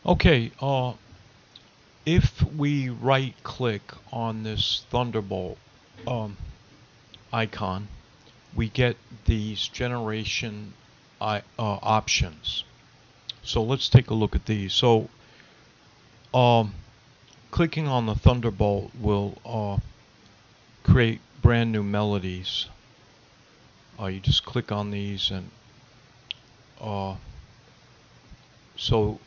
Okay, if we right click on this Thunderbolt icon, we get these generation options. So let's take a look at these. So clicking on the Thunderbolt will create brand new melodies. You just click on these, and so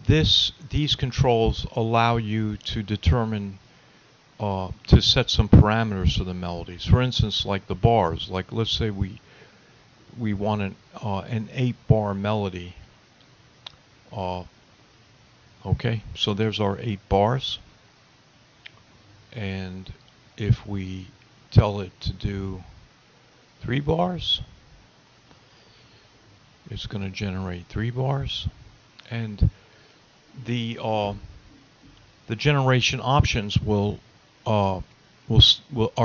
these controls allow you to determine to set some parameters for the melodies. For instance, like the bars. Like let's say we want an 8-bar melody. Okay, so there's our 8 bars, and if we tell it to do 3 bars, it's going to generate 3 bars, and the generation options are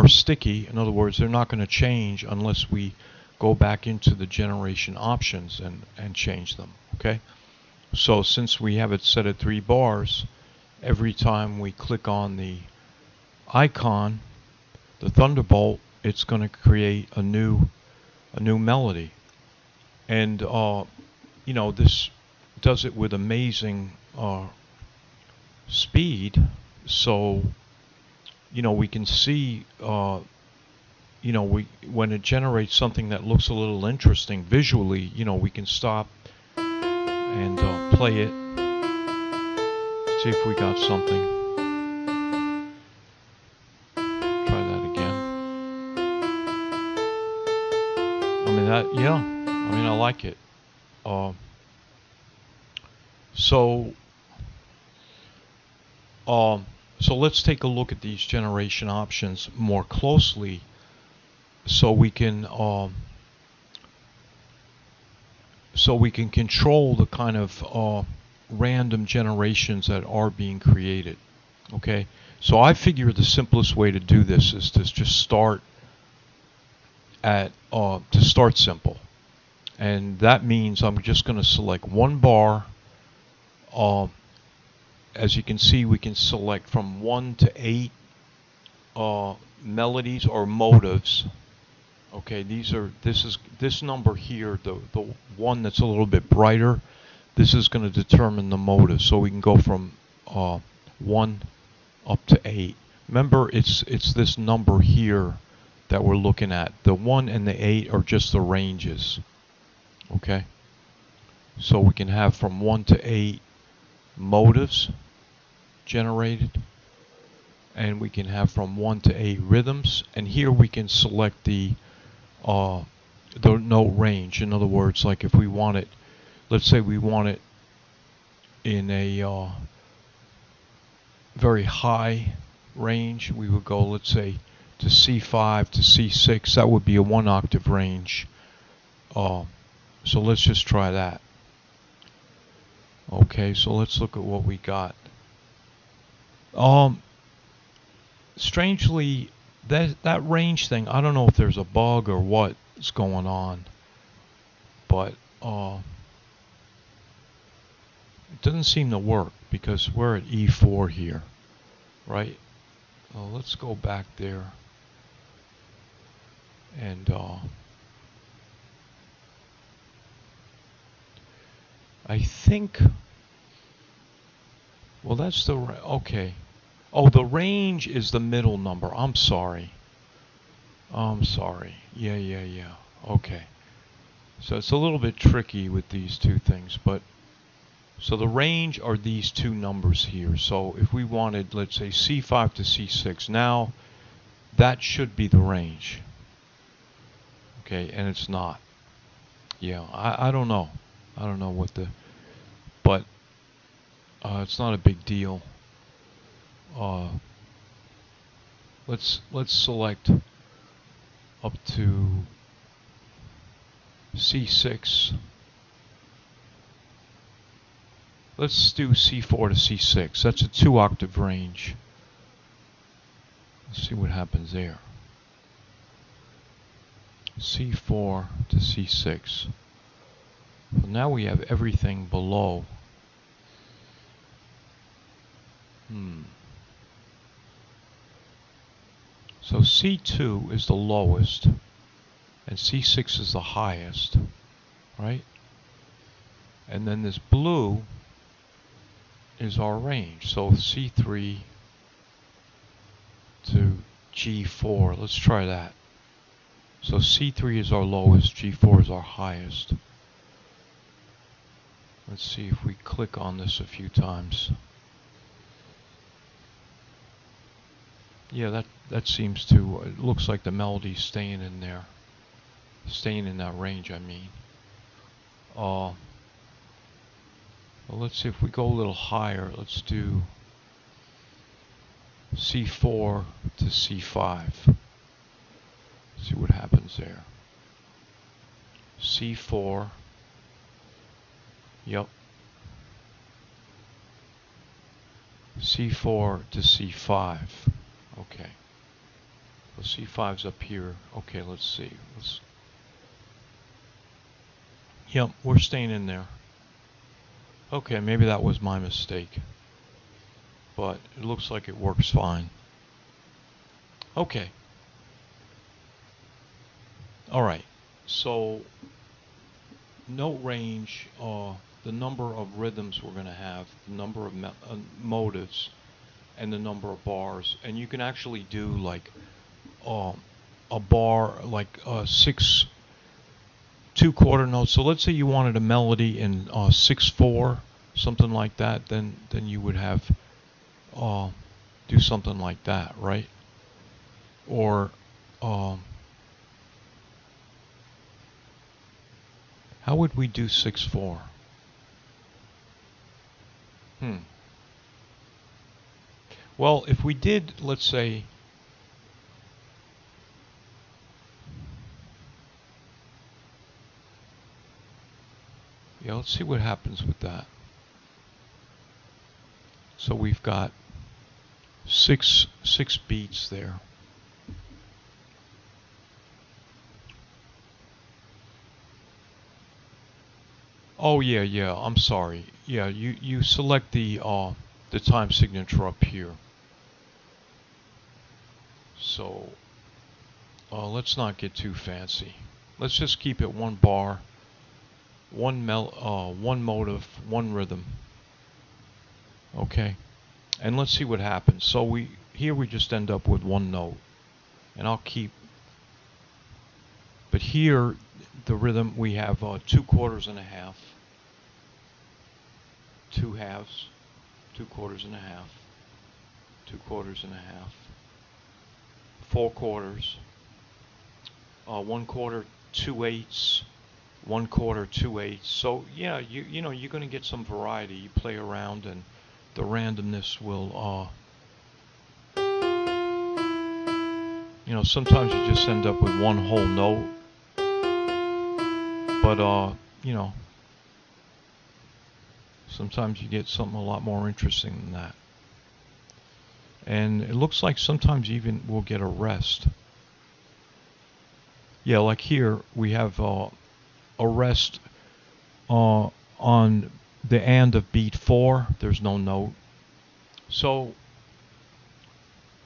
sticky. In other words, they're not going to change unless we go back into the generation options and change them. Okay, so since we have it set at 3 bars, every time we click on the icon, the Thunderbolt, it's going to create a new melody. And you know, this does it with amazing speed. So you know, we can see you know, when it generates something that looks a little interesting visually, you know, we can stop and play it, see if we got something. Try that again. I mean, yeah, I mean, I like it. So let's take a look at these generation options more closely, so we can control the kind of random generations that are being created. Okay, so I figure the simplest way to do this is to just start simple, and that means I'm just going to select 1 bar. As you can see, we can select from 1 to 8 melodies or motives. Okay, this number here, the one that's a little bit brighter, this is going to determine the motive. So we can go from 1 up to 8. Remember, it's this number here that we're looking at. The 1 and the 8 are just the ranges. Okay, so we can have from 1 to 8 motives generated, and we can have from 1 to 8 rhythms. And here we can select the note range. In other words, like if we want it, let's say we want it in a very high range, we would go, let's say, to C5 to C6. That would be a 1 octave range. So let's just try that. Okay, so let's look at what we got. Strangely, that range thing, I don't know if there's a bug or what's going on, but it doesn't seem to work because we're at E4 here, right? Let's go back there, and I think, well, that's the, okay. Oh, the range is the middle number. I'm sorry. Yeah. Okay. So it's a little bit tricky with these two things, but so the range are these two numbers here. So if we wanted, let's say, C5 to C6, now that should be the range. Okay, and it's not. Yeah, I don't know. I don't know what the, but it's not a big deal. Let's select up to C6. Let's do C4 to C6. That's a 2 octave range. Let's see what happens there. C4 to C6. Well, now we have everything below. So C2 is the lowest, and C6 is the highest, right? And then this blue is our range. So C3 to G4. Let's try that. So C3 is our lowest, G4 is our highest. Let's see if we click on this a few times. Yeah, that seems to, it looks like the melody's staying in there. Staying in that range, I mean. Well, let's see if we go a little higher. Let's do C4 to C5. See what happens there. C4. Yep. C4 to C5. Okay. Well, C5's up here. Okay, let's see. Yep, we're staying in there. Okay, maybe that was my mistake. But it looks like it works fine. Okay. Alright, so note range, the number of rhythms we're going to have, the number of motives, and the number of bars. And you can actually do like a bar, like 6 2/4 notes. So let's say you wanted a melody in 6/4, something like that, then you would have do something like that, right? Or how would we do 6/4? Well, if we did, let's say, yeah, let's see what happens with that. So we've got six beats there. Oh yeah, I'm sorry. Yeah, you select the time signature up here. So let's not get too fancy. Let's just keep it one bar, one motive, one rhythm. Okay, and let's see what happens. So we just end up with one note, and I'll keep. But here, the rhythm, we have 2/4 and a half, 2 halves, 2/4 and a half, 2/4 and a half, 4/4, 1/4, 2/8, 1/4, 2/8. So yeah, you know you're going to get some variety. You play around, and the randomness will you know, sometimes you just end up with one whole note. But you know, sometimes you get something a lot more interesting than that. And it looks like sometimes even we'll get a rest. Yeah, like here we have a rest on the end of beat 4. There's no note. So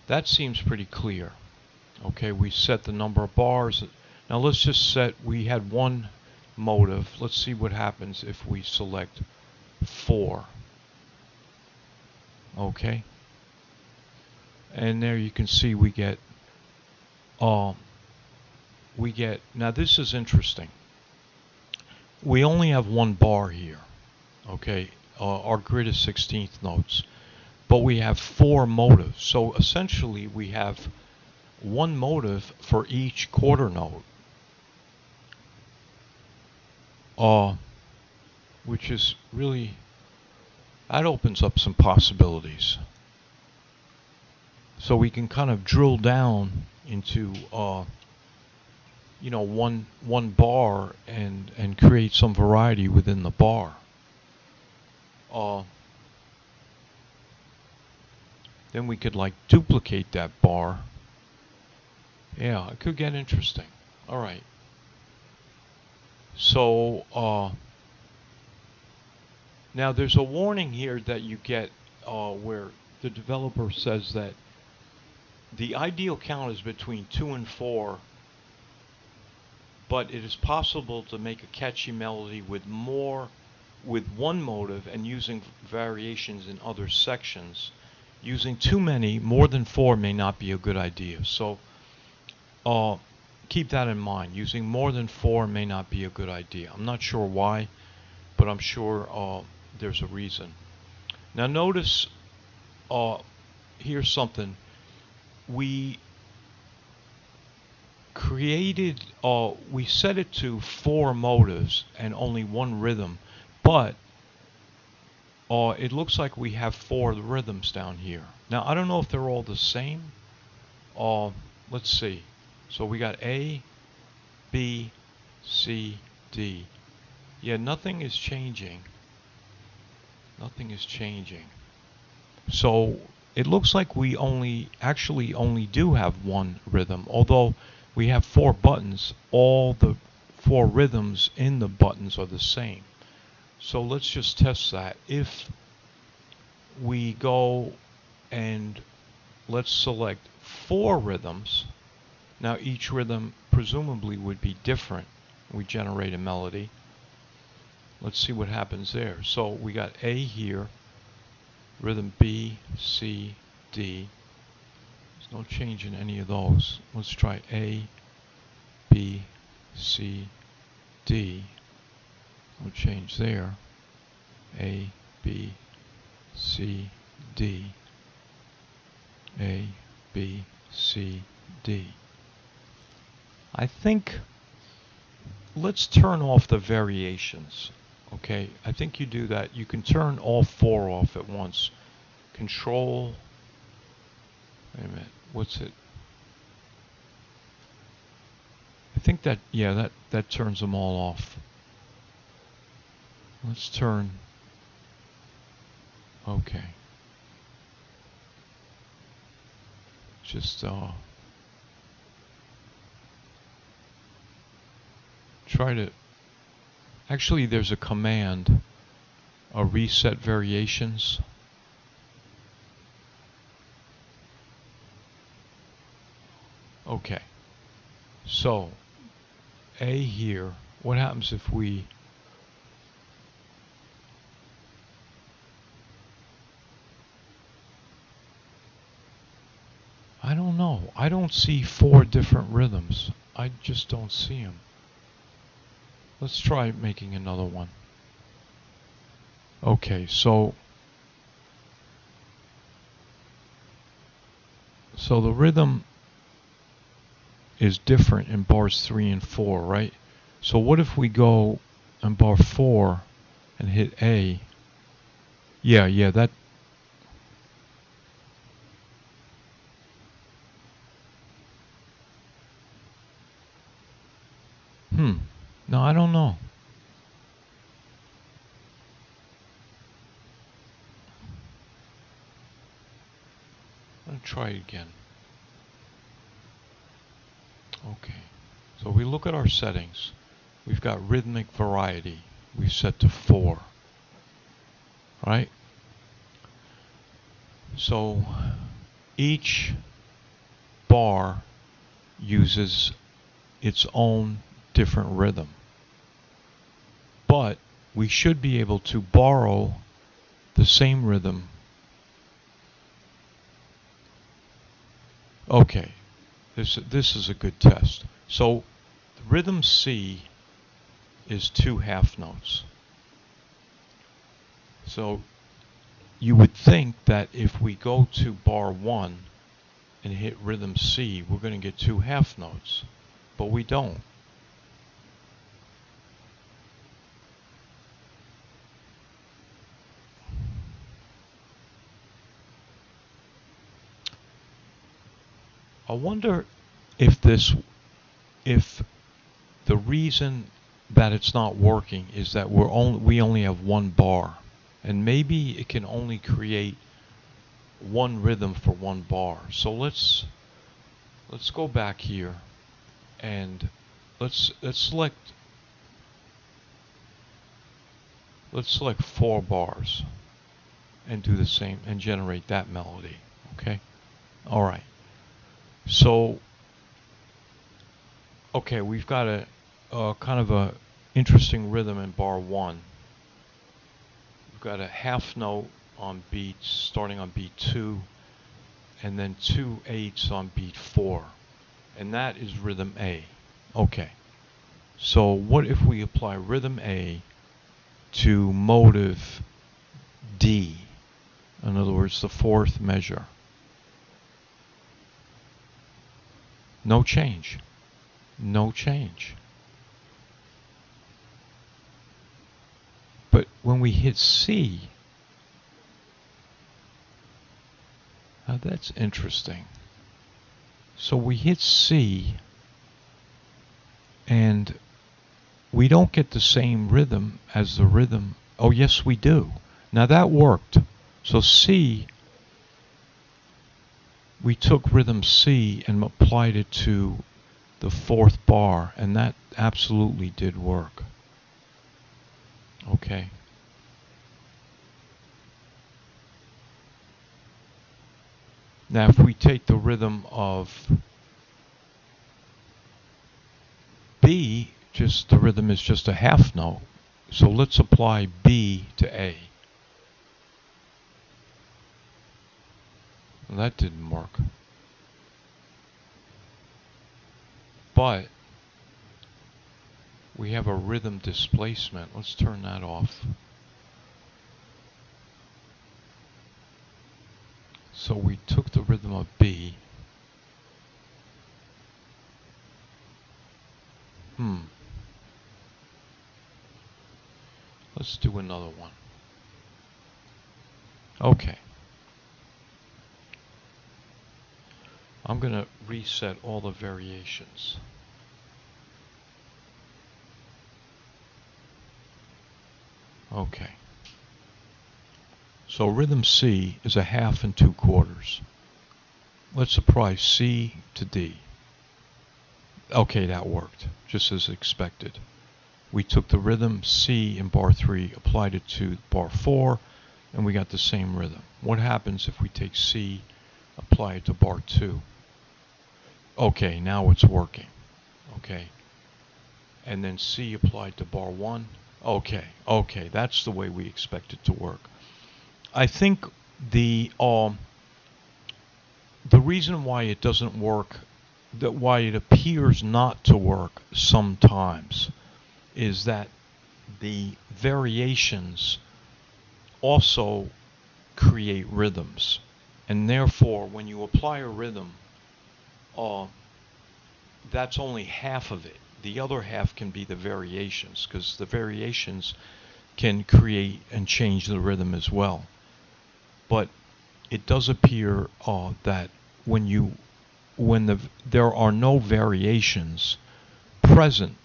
that seems pretty clear. Okay, we set the number of bars. Now let's just set, we had one motive. Let's see what happens if we select 4. Okay. And there you can see we get now this is interesting. We only have one bar here. Okay. Our grid is 16th notes, but we have 4 motives. So essentially we have one motive for each quarter note. Which is really, that opens up some possibilities. So we can kind of drill down into you know, one bar and create some variety within the bar. Then we could like duplicate that bar. Yeah, it could get interesting. All right. So now there's a warning here that you get where the developer says that the ideal count is between 2 and 4, but it is possible to make a catchy melody with one motive and using variations in other sections. Using too many, more than 4, may not be a good idea. So keep that in mind. Using more than 4 may not be a good idea. I'm not sure why, but I'm sure there's a reason. Now notice, here's something. We created, we set it to 4 motives and only 1 rhythm, but it looks like we have 4 rhythms down here. Now I don't know if they're all the same. Let's see. So we got A, B, C, D. Yeah, nothing is changing. Nothing is changing. So it looks like we actually only do have 1 rhythm, although we have 4 buttons. All the 4 rhythms in the buttons are the same. So let's just test that. If we go and let's select 4 rhythms, now each rhythm presumably would be different. We generate a melody. Let's see what happens there. So we got A here, rhythm B, C, D. There's no change in any of those. Let's try A, B, C, D. No change there. A, B, C, D. A, B, C, D. I think let's turn off the variations. Okay, I think you do that. You can turn all 4 off at once. Control, wait a minute, what's it? I think that, yeah, that turns them all off. Let's turn, okay. Just try to, actually there's a command, reset variations. Okay, so A here, what happens if we I don't know. I don't see 4 different rhythms. I just don't see them. Let's try making another one. Okay, so the rhythm is different in bars 3 and 4, right? So what if we go on bar 4 and hit A? Yeah, that. No, I don't know. I'm going to try it again. Okay, so we look at our settings. We've got rhythmic variety. We've set to 4. Right? So each bar uses its own different rhythm. But we should be able to borrow the same rhythm. Okay, this is a good test. So rhythm C is 2 half notes. So you would think that if we go to bar 1 and hit rhythm C, we're going to get 2 half notes, but we don't. I wonder if the reason that it's not working is that we only have 1 bar, and maybe it can only create 1 rhythm for 1 bar. So let's go back here and let's select 4 bars. and do the same and generate that melody. Okay? All right. So, okay, we've got a kind of a interesting rhythm in bar 1. We've got a half note on beat starting on beat 2 and then 2 eighths on beat 4. And that is rhythm A. Okay. So what if we apply rhythm A to motive D? In other words, the 4th measure. No change. No change. But when we hit C, now that's interesting. So we hit C and we don't get the same rhythm as the rhythm. Oh, yes, we do. Now that worked. So C, we took rhythm C and applied it to the 4th bar, and that absolutely did work. Okay. Now if we take the rhythm of B, just the rhythm is just a half note. So let's apply B to A. Well, that didn't work. But we have a rhythm displacement. Let's turn that off. So we took the rhythm of B. Let's do another one. Okay. I'm going to reset all the variations. Okay. So rhythm C is a half and 2 quarters. Let's apply C to D. Okay, that worked, just as expected. We took the rhythm C in bar 3, applied it to bar 4, and we got the same rhythm. What happens if we take C, apply it to bar 2? Okay, now it's working. Okay. And then C applied to bar 1. Okay, that's the way we expect it to work. I think the reason why it doesn't work, why it appears not to work sometimes, is that the variations also create rhythms, and therefore when you apply a rhythm, that's only half of it. The other half can be the variations, because the variations can create and change the rhythm as well. But it does appear that when there are no variations present,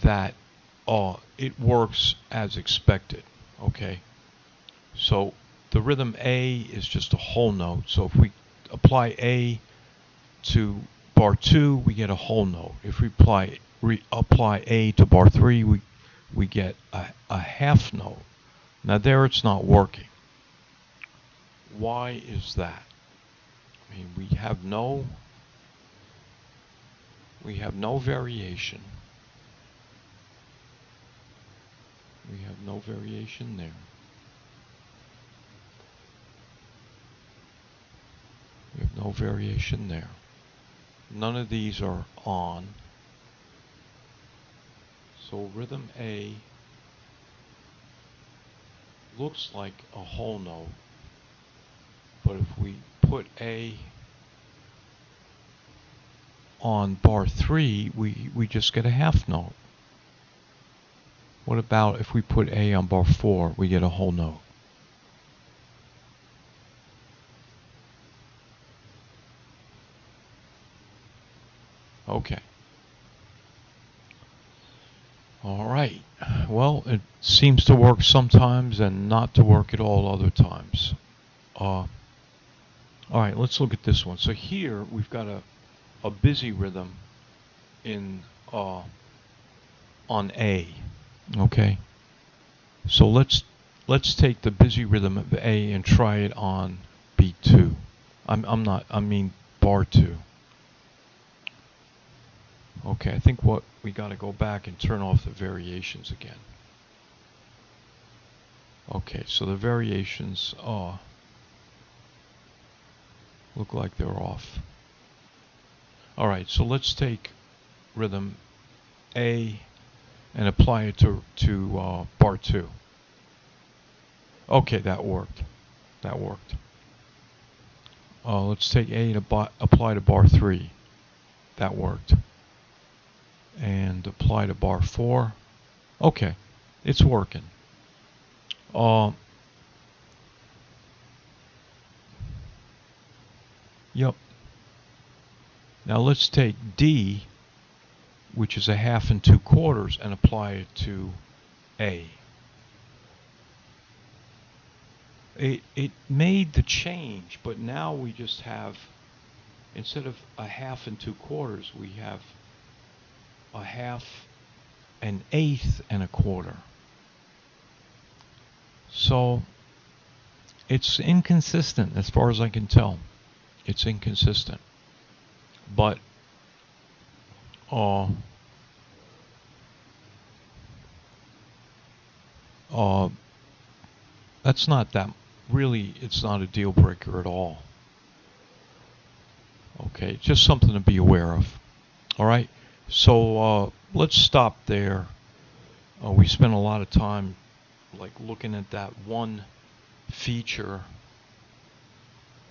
that it works as expected. Okay, so the rhythm A is just a whole note. So if we apply A to bar 2, we get a whole note. If we apply A to bar 3, we get a half note. Now there it's not working. Why is that? I mean, we have no variation. We have no variation there. We have no variation there. None of these are on. So rhythm A looks like a whole note, but if we put A on bar 3, we just get a half note. What about if we put A on bar 4, we get a whole note? Okay. All right. Well, it seems to work sometimes and not to work at all other times. All right, let's look at this one. So here we've got a busy rhythm in on A. Okay. So let's let's take the busy rhythm of A and try it on beat 2. I mean bar 2. Okay, I think what we got to go back and turn off the variations again. Okay, so the variations look like they're off. Alright, so let's take rhythm A and apply it to bar 2. Okay, that worked. That worked. Let's take A and apply to bar 3. That worked. And apply to bar 4. Okay, it's working. Yep. Now let's take D, which is a half and 2/4, and apply it to A. It made the change, but now we just have, instead of a half and 2/4, we have a half, an eighth, and a quarter. So it's inconsistent as far as I can tell. It's inconsistent. But that's not that, really, it's not a deal breaker at all. Okay, just something to be aware of. Alright, so let's stop there. We spent a lot of time like looking at that one feature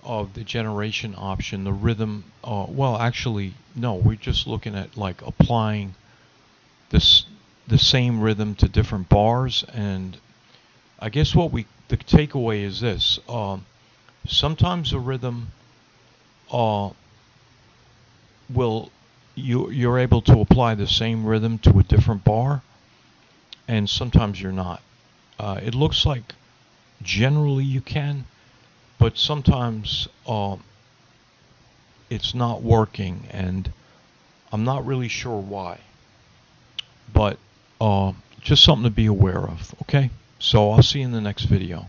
of the generation option, the rhythm. Well, actually, no, we're just looking at like applying the same rhythm to different bars. And I guess the takeaway is this: sometimes a rhythm you're able to apply the same rhythm to a different bar, and sometimes you're not. It looks like generally you can, but sometimes it's not working, and I'm not really sure why. But just something to be aware of. Okay, so I'll see you in the next video.